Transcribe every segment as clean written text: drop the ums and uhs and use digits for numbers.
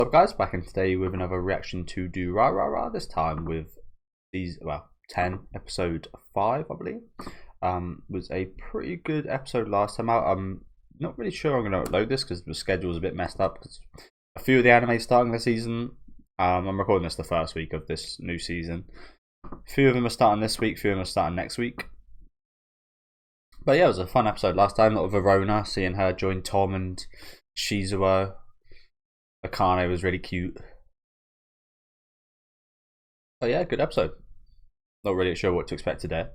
What's up, guys? Back in today with another reaction to Durarara, this time with these, 10, episode 5, I believe. Was a pretty good episode last time out. I'm not really sure I'm going to upload this because the schedule is a bit messed up because a few of the anime starting this season. I'm recording this the first week of this new season. A few of them are starting this week, a few of them are starting next week. But yeah, it was a fun episode last time. A lot of Verona, seeing her join Tom and Shizuo. Akane was really cute. But yeah, good episode. Not really sure what to expect today.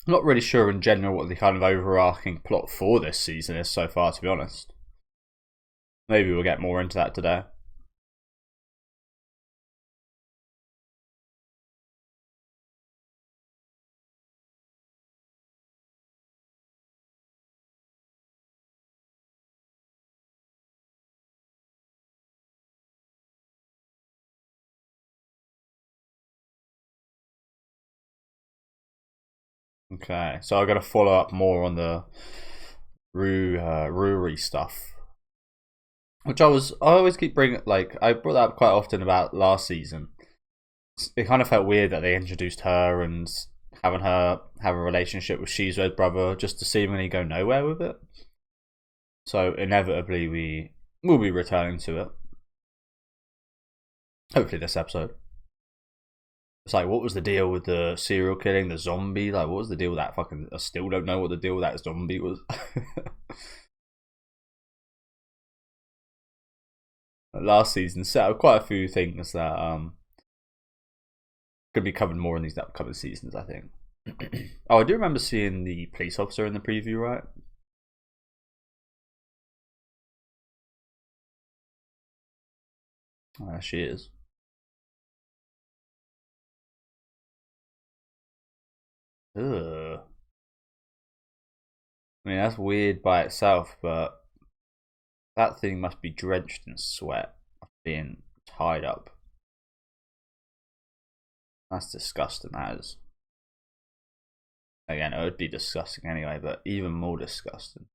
Not really sure in general what the kind of overarching plot for this season is so far, to be honest. Maybe we'll get more into that today. Okay, so I got to follow up more on the Ruri stuff, which I always keep bringing. Like I brought that up quite often about last season. It kind of felt weird that they introduced her and having her have a relationship with Shizuo's brother just to seemingly go nowhere with it. So inevitably we will be returning to it. Hopefully this episode. It's like, what was the deal with the serial killing, the zombie? Like, what was the deal with that? Fucking, I still don't know what the deal with that zombie was. Last season set up quite a few things that could be covered more in these upcoming seasons, I think. Oh, I do remember seeing the police officer in the preview, right? Oh, there she is. Ugh. I mean, that's weird by itself, but that thing must be drenched in sweat, being tied up. That's disgusting, that is. Again, it would be disgusting anyway, but even more disgusting.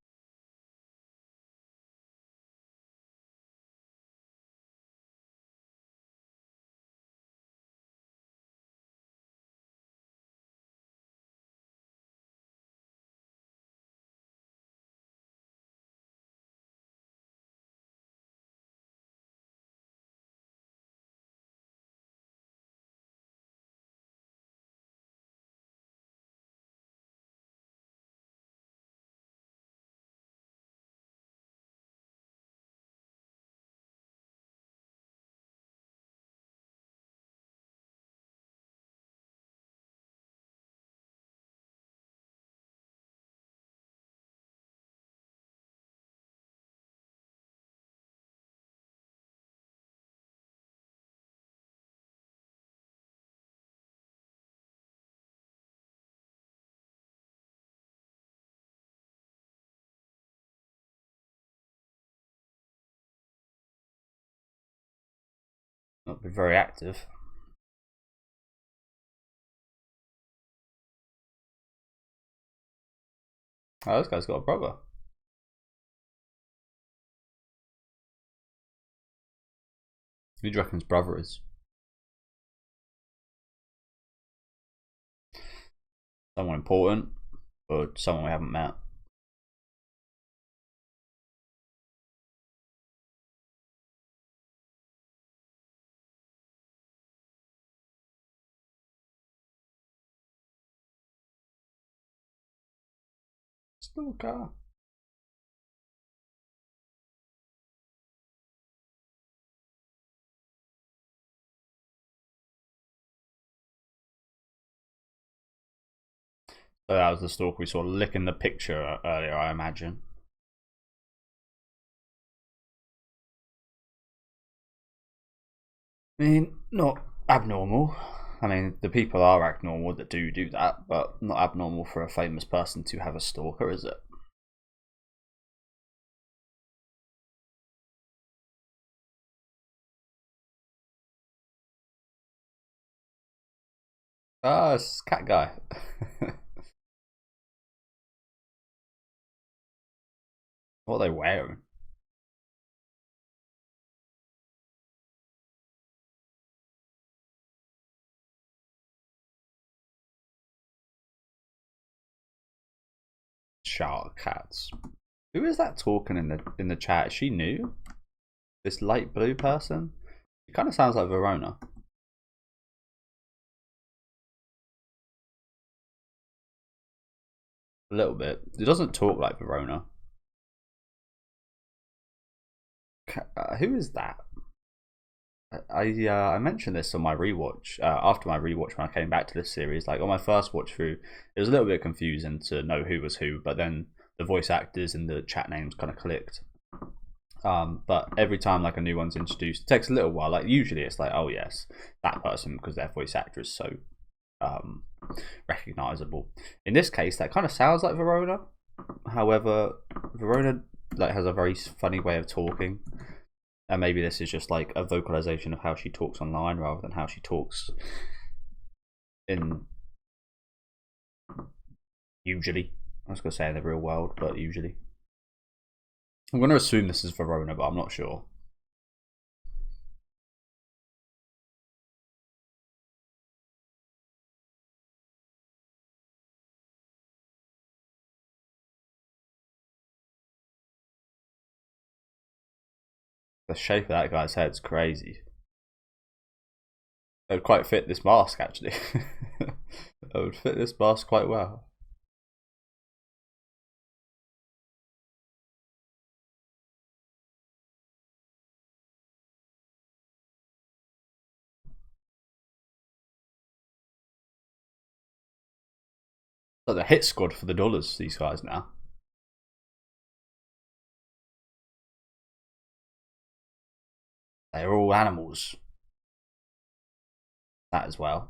Not be very active. Oh, this guy's got a brother. Who do you reckon his brother is? Someone important, or someone we haven't met? Stalker. So that was the stalker we saw licking the picture earlier, I imagine. I mean, not abnormal. I mean, the people are abnormal that do that, but not abnormal for a famous person to have a stalker, is it? Ah, it's cat guy. What are they wearing? Shark cats. Who is that talking in the chat? Is she new? This light blue person? It kind of sounds like Verona. A little bit. It doesn't talk like Verona. Who is that? I mentioned this on my rewatch after my rewatch when I came back to this series. Like on my first watch through, it was a little bit confusing to know who was who, but then the voice actors and the chat names kind of clicked. But every time like a new one's introduced, it takes a little while. Like usually it's like, oh yes, that person because their voice actor is so recognizable. In this case, that kind of sounds like Verona. However, Verona like has a very funny way of talking, and maybe this is just like a vocalization of how she talks online rather than how she talks in usually. I was gonna say in the real world, but usually. I'm gonna assume this is Verona, but I'm not sure. The shape of that guy's head's crazy. It would quite fit this mask actually. It would fit this mask quite well. Like the hit squad for the dollars, these guys now. They're all animals. That as well.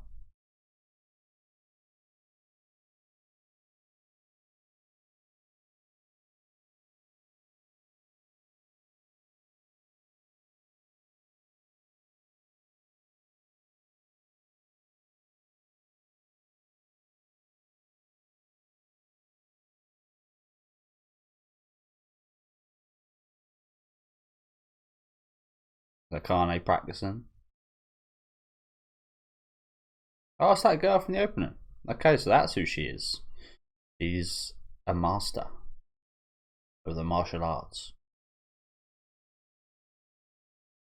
The Carne practicing. Oh, it's that girl from the opening. Okay, so that's who she is. She's a master of the martial arts.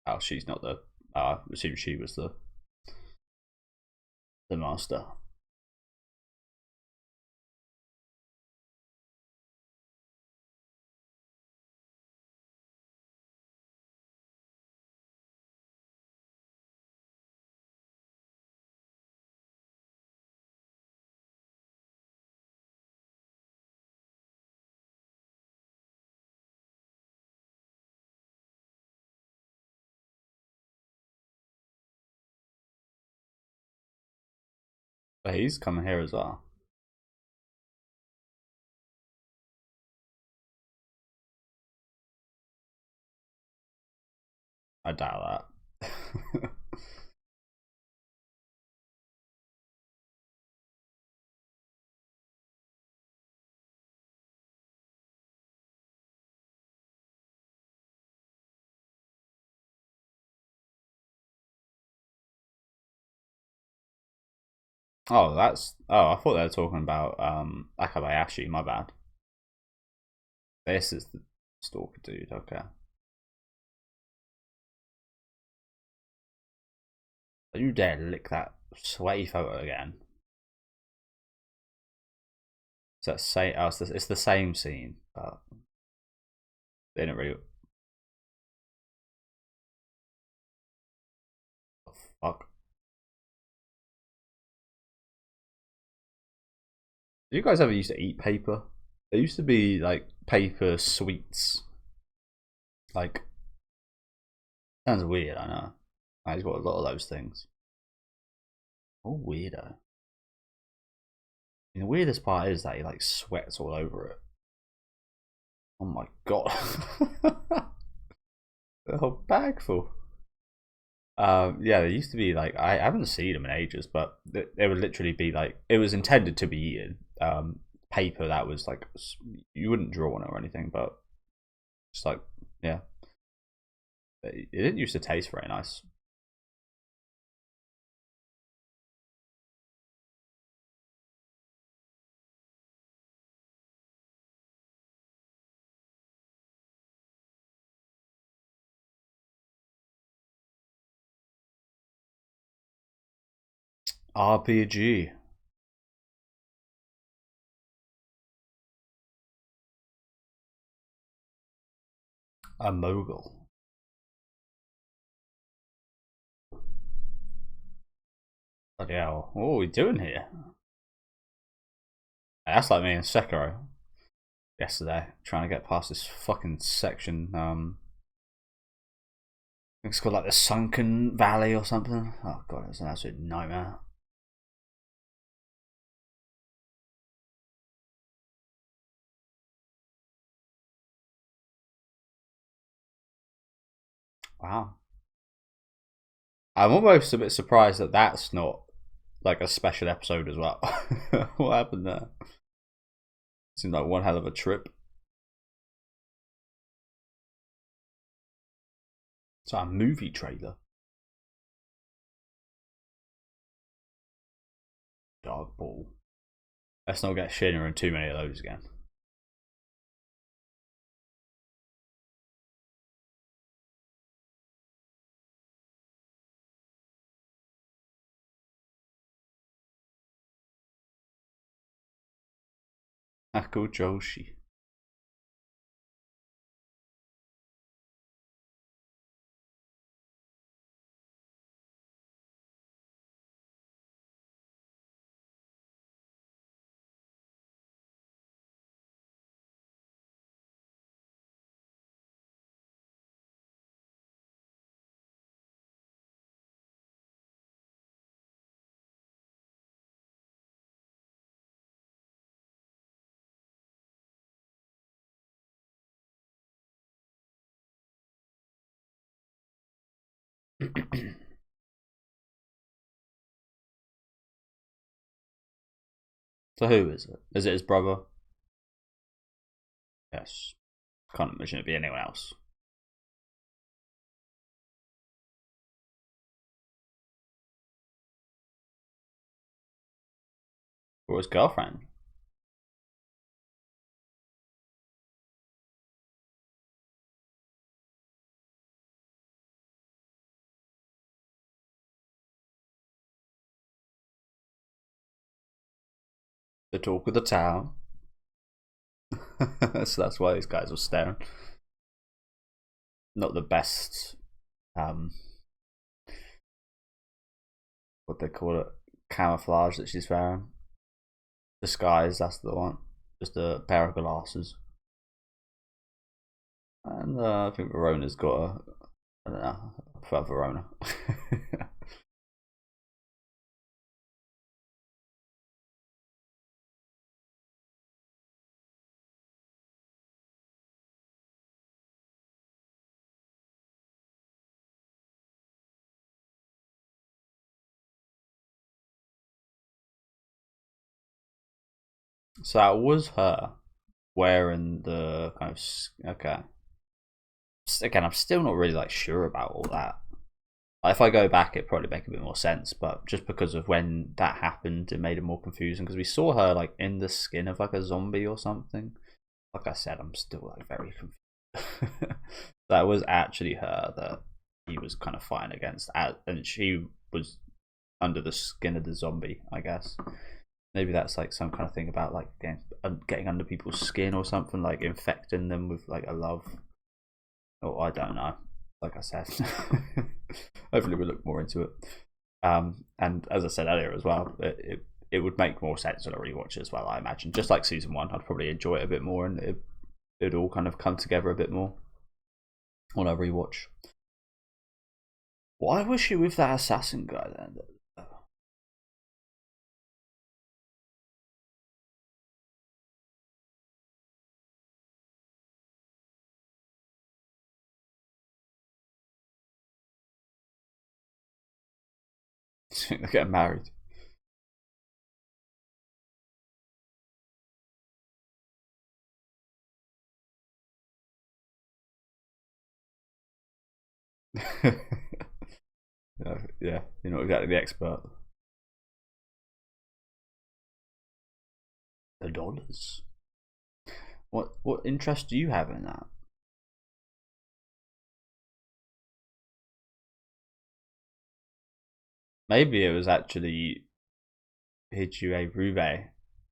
Oh, she's not the. I assume she was the master. But he's coming here as well. I doubt that. Oh, that's. Oh, I thought they were talking about Akabayashi. My bad. This is the stalker dude. Okay. Don't you dare lick that sweaty photo again. It's that same. Oh, it's the same scene, but they didn't really. Oh, fuck. Do you guys ever used to eat paper? There used to be like paper sweets. Like sounds weird, I know. He's got a lot of those things. Oh, weirdo. And the weirdest part is that he like sweats all over it. Oh my god. A whole bag full. Yeah, there used to be like I haven't seen them in ages, but they would literally be like it was intended to be eaten. Paper that was like you wouldn't draw on it or anything, but just like yeah, it didn't used to taste very nice. RPG, a mogul. Bloody hell! What are we doing here? That's like me and Sekiro yesterday, trying to get past this fucking section. I think it's called like the Sunken Valley or something. Oh god, it's an absolute nightmare. Wow. I'm almost a bit surprised that that's not like a special episode as well. What happened there? Seems like one hell of a trip. It's like a movie trailer. Dark Ball. Let's not get Shinra in too many of those again. Ako Joshi. So who is it? Is it his brother? Yes. Can't imagine it be anyone else. Or his girlfriend. The talk of the town. So that's why these guys were staring. Not the best what they call it, camouflage that she's wearing. Disguise, that's the one. Just a pair of glasses. And I think Verona's got a, I don't know, I prefer Verona. So that was her wearing the kind of okay. Again, I'm still not really like sure about all that. If I go back, it probably make a bit more sense. But just because of when that happened, it made it more confusing because we saw her like in the skin of like a zombie or something. Like I said, I'm still like very confused. That was actually her that he was kind of fighting against, and she was under the skin of the zombie, I guess. Maybe that's like some kind of thing about like getting under people's skin or something, like infecting them with like a love. Oh, I don't know. Like I said, hopefully we'll look more into it. And as I said earlier as well, it would make more sense on a rewatch as well. I imagine, just like season one, I'd probably enjoy it a bit more, and it'd all kind of come together a bit more on a rewatch. Why was she with that assassin guy then? They're getting married. Yeah, you're not exactly the expert. The dollars. What interest do you have in that? Maybe it was actually Hijue Rube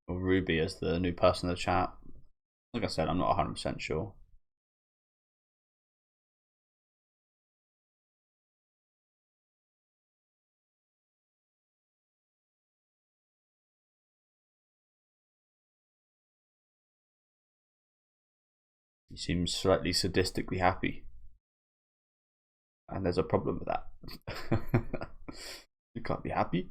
or Ruby as the new person in the chat. Like I said, I'm not 100% sure. He seems slightly sadistically happy, and there's a problem with that. You can't be happy.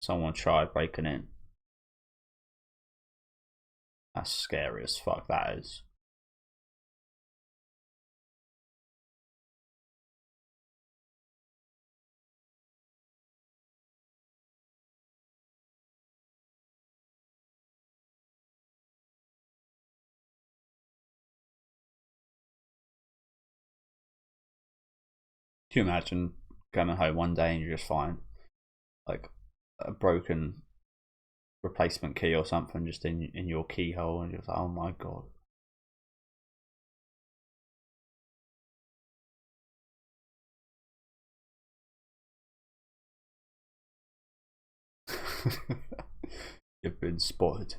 Someone tried breaking in. That's scary as fuck, that is. Can you imagine coming home one day and you just find like a broken replacement key or something just in your keyhole, and you're like, oh my god. You've been spotted.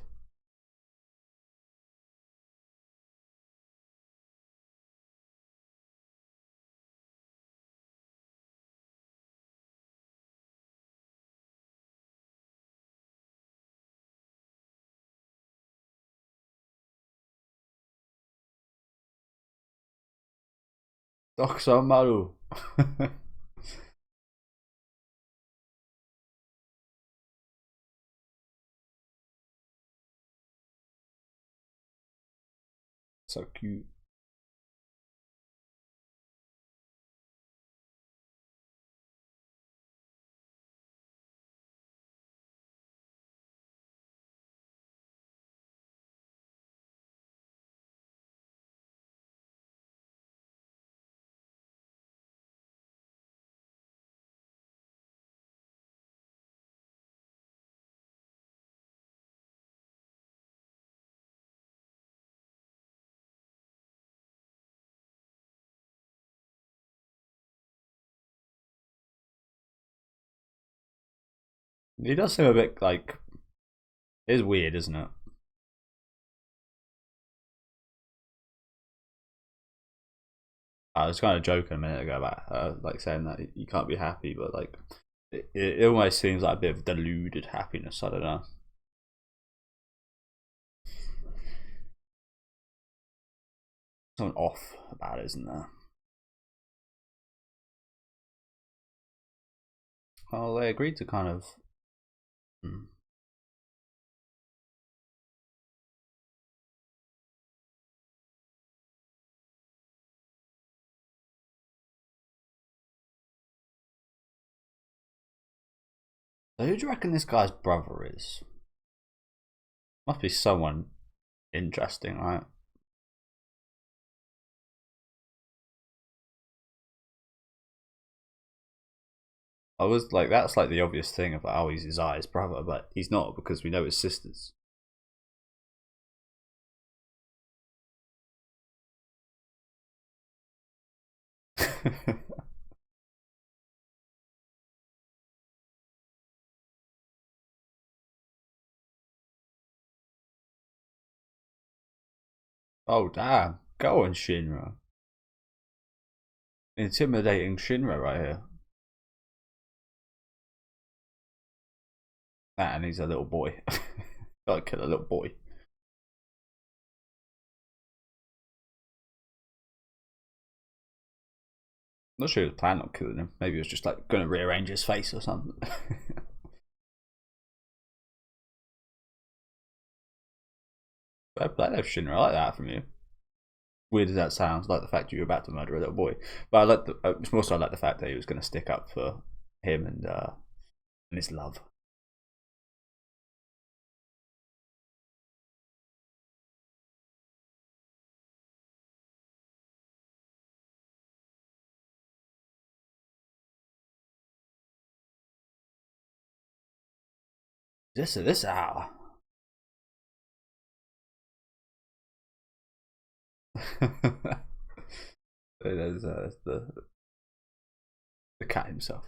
Maru. So cute. He does seem a bit like, it's weird, isn't it? I was kind of joking a minute ago about like saying that you can't be happy, but like it almost seems like a bit of deluded happiness. I don't know. Something off about it, isn't there? Well, they agreed to kind of. Hmm. So who do you reckon this guy's brother is? Must be someone interesting, right? I was like, that's like the obvious thing of like, oh, he's his eyes brother, but he's not because we know his sisters. Oh damn! Go on, Shinra. Intimidating Shinra right here. And he's a little boy. Gotta kill a little boy. Not sure he was planning on killing him. Maybe he was just like gonna rearrange his face or something. But I love Shinra. I like that from you. Weird as that sounds, like the fact you were about to murder a little boy. But I like the it's more so I like the fact that he was going to stick up for him and his love. This hour. There's the cat himself.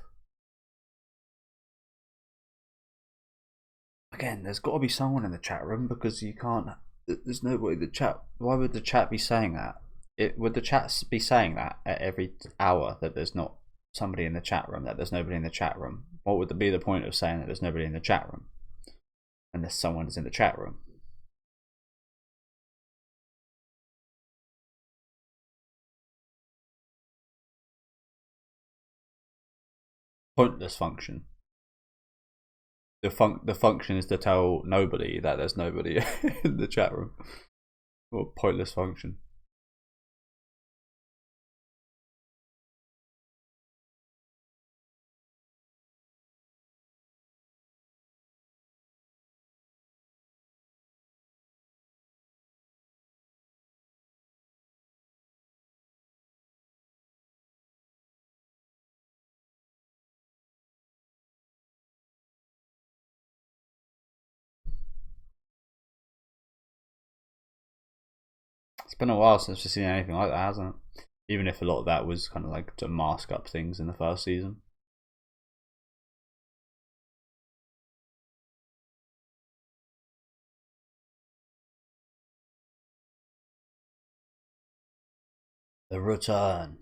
Again, there's got to be someone in the chat room because you can't. There's nobody. The chat. Why would the chat be saying that? Would the chat be saying that at every hour that there's not somebody in the chat room? That there's nobody in the chat room. What would be the point of saying that there's nobody in the chat room unless someone is in the chat room? Pointless function. The function is to tell nobody that there's nobody in the chat room. What pointless function? It's been a while since we've seen anything like that, hasn't it? Even if a lot of that was kind of like to mask up things in the first season. The return.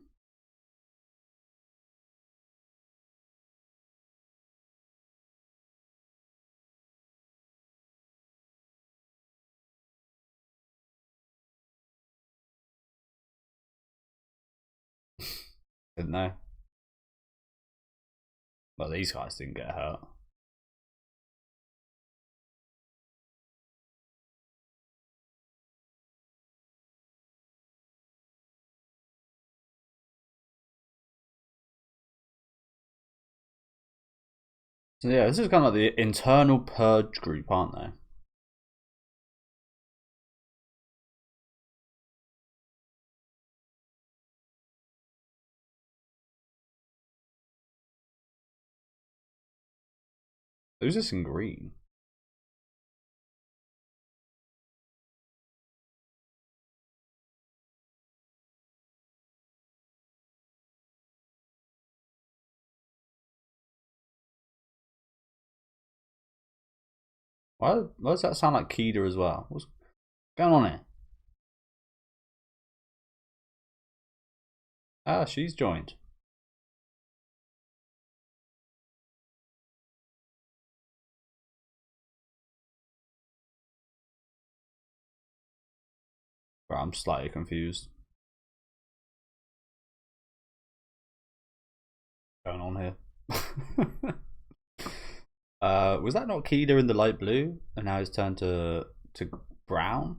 Didn't they? Well, these guys didn't get hurt. So yeah, this is kind of like the internal purge group, aren't they? Who's this in green? Why does that sound like Keeda as well? What's going on here? Ah, she's joined. But I'm slightly confused. What's going on here? Was that not Keeda in the light blue? And now it's turned to brown?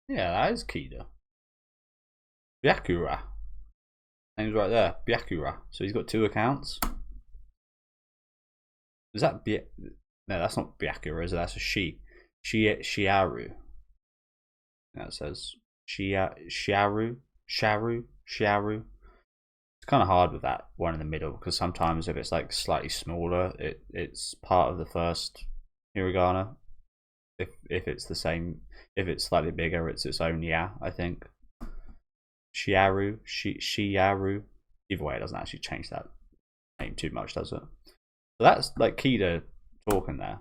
Yeah, that is Keeda. Byakura. Name's right there. Byakura. So he's got 2 accounts. Is that No, that's not Byakura, is it? That's a she. Shiaru. That says Shiaru. Shiaru. It's kind of hard with that one in the middle because sometimes if it's like slightly smaller, it's part of the first hiragana If it's the same, if it's slightly bigger, it's its own yeah. I think Shiaru. Either way, it doesn't actually change that name too much, does it? So that's like key to talking there.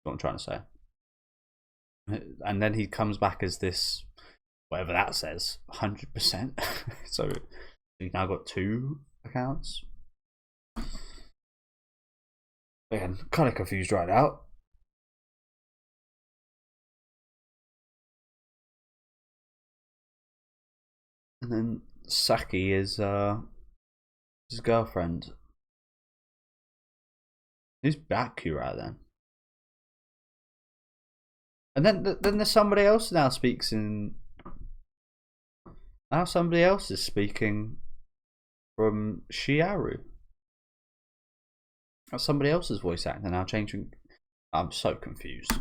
What I'm trying to say. And then he comes back as this, whatever that says, 100%. So he's now got 2 accounts. Again, kind of confused right now. And then Saki is his girlfriend. Who's Bakura then? And then there's somebody else now speaks in. Now somebody else is speaking from Shiaru. Somebody else's voice actor now changing. I'm so confused.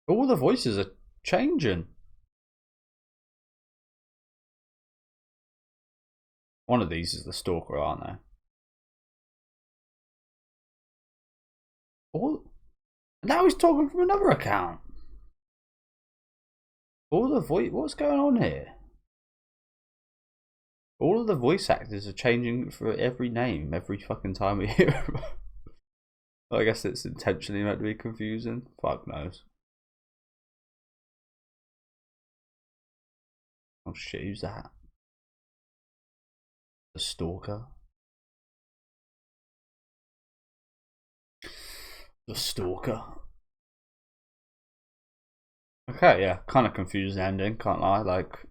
All the voices are changing. One of these is the stalker, aren't they? Now he's talking from another account. All the voice. What's going on here? All of the voice actors are changing for every name every fucking time we hear them. I guess it's intentionally meant to be confusing. Fuck knows. Oh shit, who's that? The stalker? The stalker. Okay, yeah, kind of confusing ending, can't lie. Like,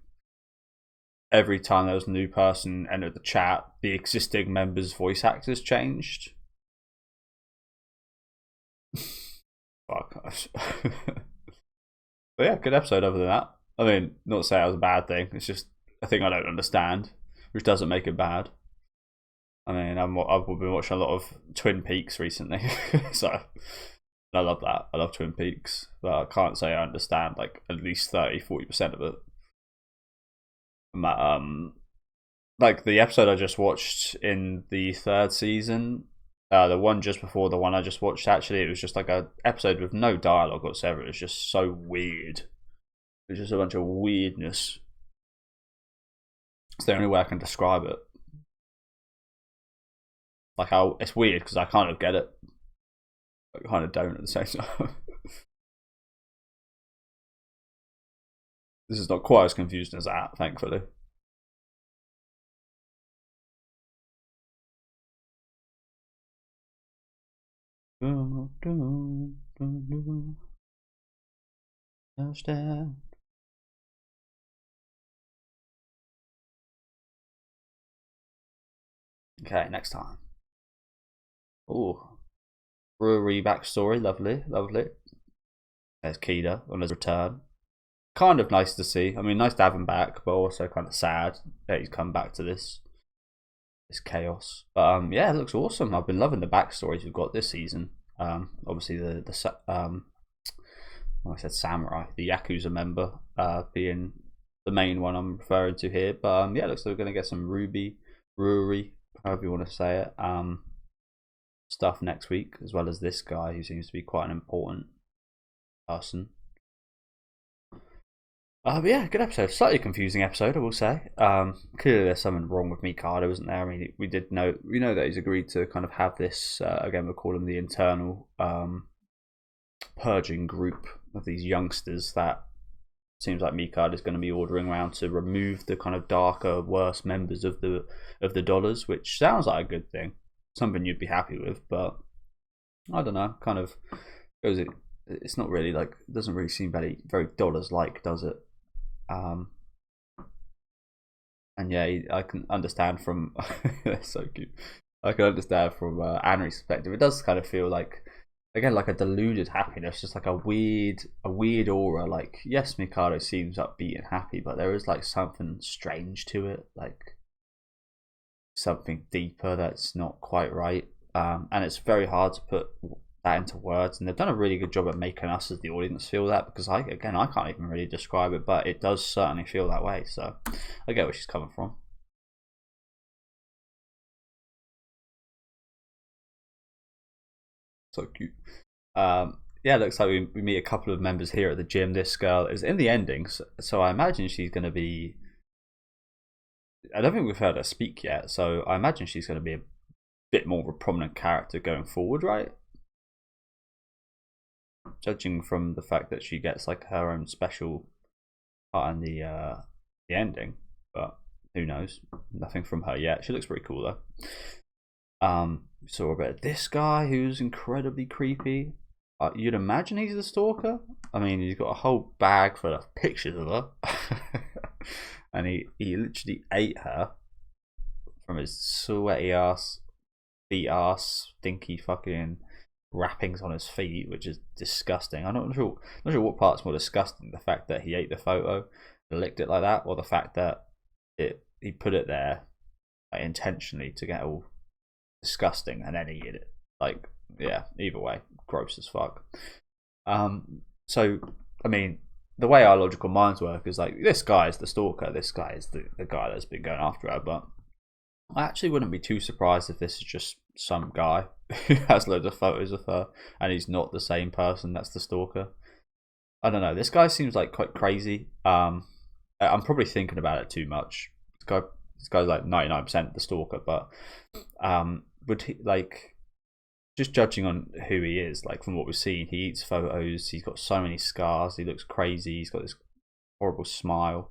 every time there was a new person entered the chat, the existing members' voice actors changed. Fuck. But yeah, good episode other than that. I mean, not to say that was a bad thing, it's just a thing I don't understand, which doesn't make it bad. I mean, I've been watching a lot of Twin Peaks recently, so I love that. I love Twin Peaks, but I can't say I understand like at least 30-40% of it. Like the episode I just watched in the 3rd season, the one just before the one I just watched, actually, it was just like a episode with no dialogue whatsoever. It was just so weird. It was just a bunch of weirdness. It's the only way I can describe it. Like, it's weird because I kind of get it, but I kind of don't at the same time. This is not quite as confusing as that, thankfully. Touchdown. Okay, next time. Oh, brewery backstory, lovely, lovely. There's Kida on his return. Kind of nice to see. I mean, nice to have him back, but also kind of sad that he's come back to this chaos. But yeah, it looks awesome. I've been loving the backstories we've got this season. Obviously the I said samurai, the Yakuza member, being the main one I'm referring to here. But yeah, it looks like we're gonna get some brewery, however you want to say it, stuff next week, as well as this guy who seems to be quite an important person. But yeah, good episode. Slightly confusing episode, I will say. Clearly, there's something wrong with Mikado, isn't there? I mean, we know that he's agreed to kind of have this. Again, we'll call him the internal purging group of these youngsters that seems like Mikado is going to be ordering around to remove the kind of darker, worse members of the dollars, which sounds like a good thing, something you'd be happy with. But I don't know, kind of goes it. It's not really like, it doesn't really seem very dollars like, does it? And yeah, I can understand from so cute. I can understand from Anri's perspective. It does kind of feel like, again, like a deluded happiness, just like a weird aura. Like, yes, Mikado seems upbeat and happy, but there is like something strange to it, like something deeper that's not quite right. And it's very hard to put that into words, and they've done a really good job at making us as the audience feel that, because I can't even really describe it, but it does certainly feel that way. So I get where she's coming from. So cute. Yeah, looks like we meet a couple of members here at the gym. This girl is in the ending, so I imagine she's going to be. I don't think we've heard her speak yet, so I imagine she's going to be a bit more of a prominent character going forward, right? Judging from the fact that she gets like her own special part in the ending, but who knows? Nothing from her yet. She looks pretty cool though. Saw a bit of this guy who's incredibly creepy. You'd imagine he's the stalker. I mean, he's got a whole bag full of pictures of her, and he literally ate her from his sweaty ass, stinky fucking wrappings on his feet, which is disgusting. I'm not sure what part's more disgusting: the fact that he ate the photo, licked it like that, or the fact that he put it there like, intentionally to get all disgusting and then eat it. Like, yeah, either way, gross as fuck. So I mean, the way our logical minds work is like, this guy is the stalker, this guy is the guy that's been going after her, but I actually wouldn't be too surprised if this is just some guy who has loads of photos of her and he's not the same person that's the stalker. I don't know, this guy seems like quite crazy. I'm probably thinking about it too much. This guy's like 99% the stalker, but would he, like, just judging on who he is, like from what we've seen, he eats photos, he's got so many scars, he looks crazy, he's got this horrible smile,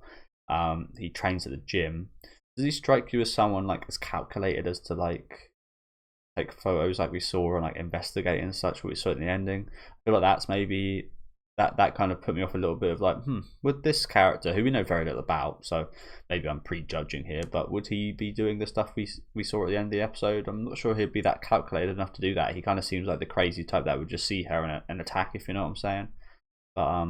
he trains at the gym. Does he strike you as someone like as calculated as to like take photos like we saw and like investigate and such, what we saw in the ending? I feel like that's maybe that kind of put me off a little bit of like, would this character, who we know very little about, so maybe I'm prejudging here, but would he be doing the stuff we saw at the end of the episode? I'm not sure he'd be that calculated enough to do that. He kind of seems like the crazy type that would just see her and attack, if you know what I'm saying. But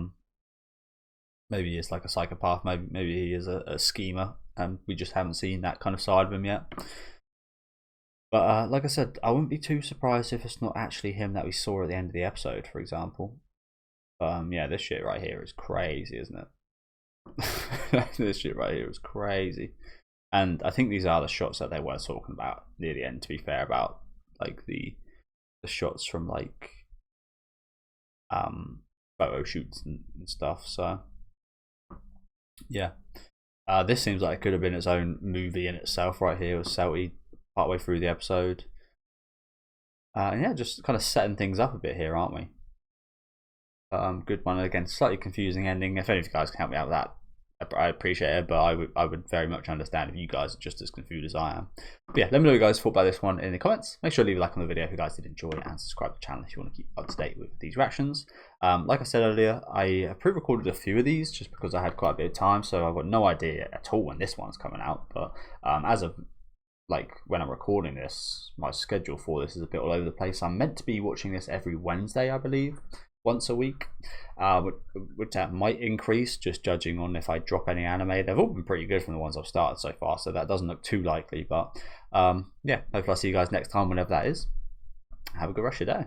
maybe he is like a psychopath, maybe he is a schemer, and we just haven't seen that kind of side of him yet. But like I said, I wouldn't be too surprised if it's not actually him that we saw at the end of the episode, for example. Yeah, this shit right here is crazy, isn't it? This shit right here is crazy. And I think these are the shots that they were talking about near the end, to be fair, about like the shots from like photo shoots and stuff. So yeah, this seems like it could have been its own movie in itself right here with Selty partway through the episode. And yeah, just kind of setting things up a bit here, aren't we? Good one. Again, slightly confusing ending. If any of you guys can help me out with that, I appreciate it, but I would very much understand if you guys are just as confused as I am. But yeah, let me know what you guys thought about this one in the comments. Make sure to leave a like on the video if you guys did enjoy, and subscribe to the channel if you want to keep up to date with these reactions. Like I said earlier, I pre-recorded a few of these just because I had quite a bit of time, so I've got no idea at all when this one's coming out. But as of like when I'm recording this, my schedule for this is a bit all over the place. I'm meant to be watching this every Wednesday, I believe, once a week, which that might increase just judging on if I drop any anime. They've all been pretty good from the ones I've started so far, so that doesn't look too likely. But yeah, hopefully I'll see you guys next time, whenever that is. Have a good rest of your day.